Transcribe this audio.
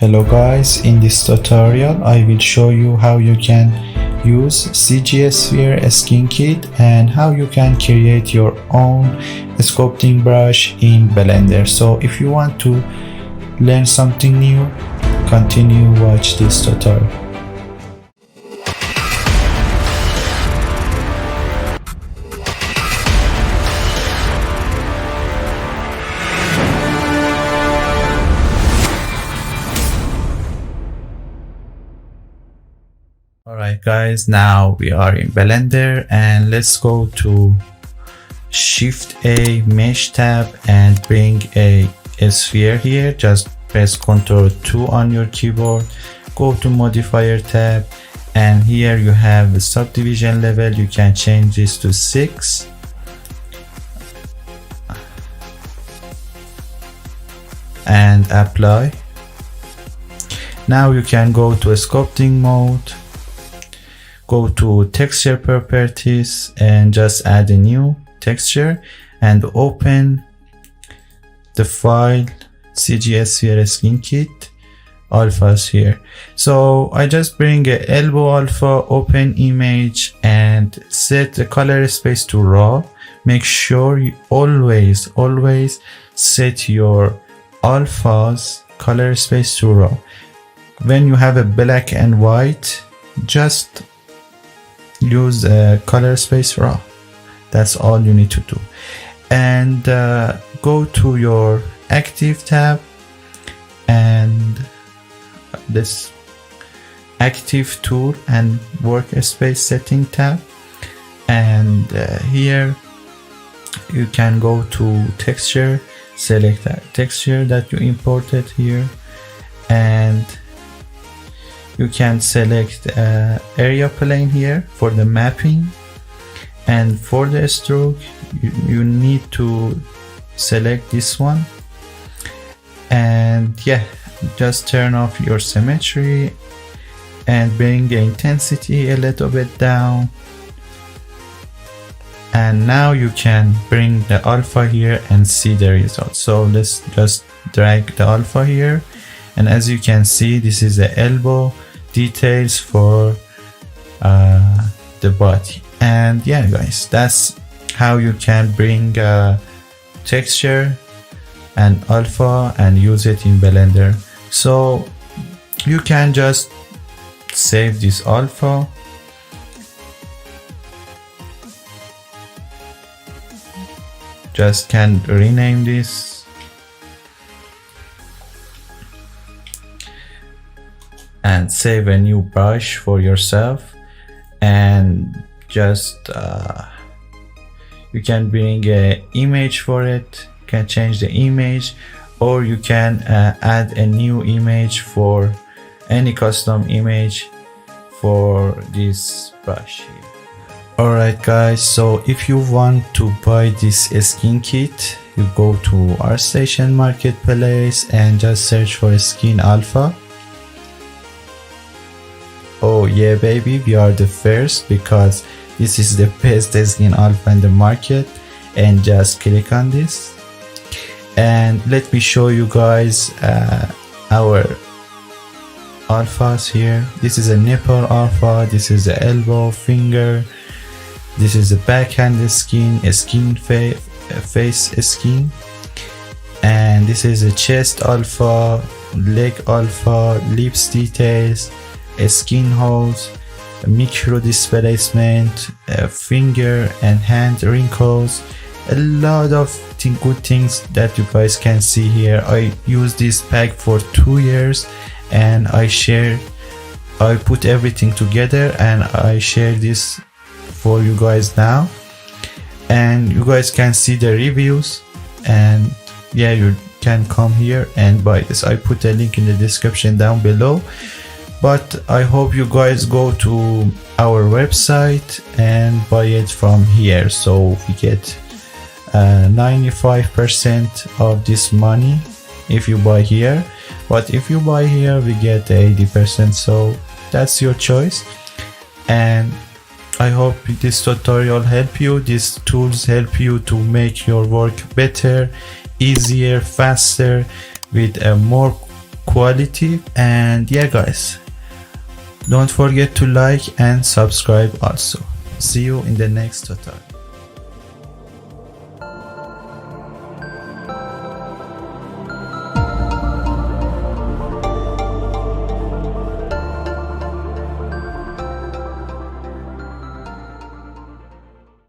Hello guys, in this tutorial I will show you how you can use CGSphere skin kit and how you can create your own sculpting brush in Blender. So if you want to learn something new, continue watch this tutorial. Alright guys, now we are in Blender and let's go to Shift A Mesh tab and bring a sphere here. Just press Ctrl 2 on your keyboard, go to Modifier tab, and here you have the subdivision level. You can change this to 6. And apply. Now you can go to sculpting mode. Go to texture properties and just add a new texture and open the file CGSphere skin kit alphas here. So I just bring a elbow alpha, open image, and set the color space to raw. Make sure you always set your alphas color space to raw. When you have a black and white, just use color space raw. That's all you need to do. And go to your active tab and this active tool and workspace setting tab, and here you can go to texture, select that texture that you imported here, and you can select area plane here for the mapping, and for the stroke you need to select this one, and yeah, just turn off your symmetry and bring the intensity a little bit down, and now you can bring the alpha here and see the result. So let's just drag the alpha here, and as you can see, this is the elbow details for the body. And yeah guys, that's how you can bring texture and alpha and use it in Blender. So you can just save this alpha, just can rename this, and save a new brush for yourself, and just you can bring a image for it, can change the image, or you can add a new image for any custom image for this brush here. Alright guys, so if you want to buy this skin kit, you go to ArtStation Marketplace and just search for skin alpha. Oh yeah baby, we are the first because this is the best skin alpha in the market, and just click on this. And let me show you guys our alphas here. This is a nipple alpha, this is the elbow, finger, this is the backhand skin, a skin face skin, and this is a chest alpha, leg alpha, lips details, skin holes, micro displacement, finger and hand wrinkles, a lot of good things that you guys can see here. I used this pack for 2 years and I put everything together and I share this for you guys now, and you guys can see the reviews, and yeah, you can come here and buy this. I put a link in the description down below, but I hope you guys go to our website and buy it from here, so we get 95% of this money if you buy here, but if you buy here we get 80%, so that's your choice. And I hope this tutorial help you, these tools help you to make your work better, easier, faster, with a more quality. And yeah guys, don't forget to like and subscribe also. See you in the next tutorial.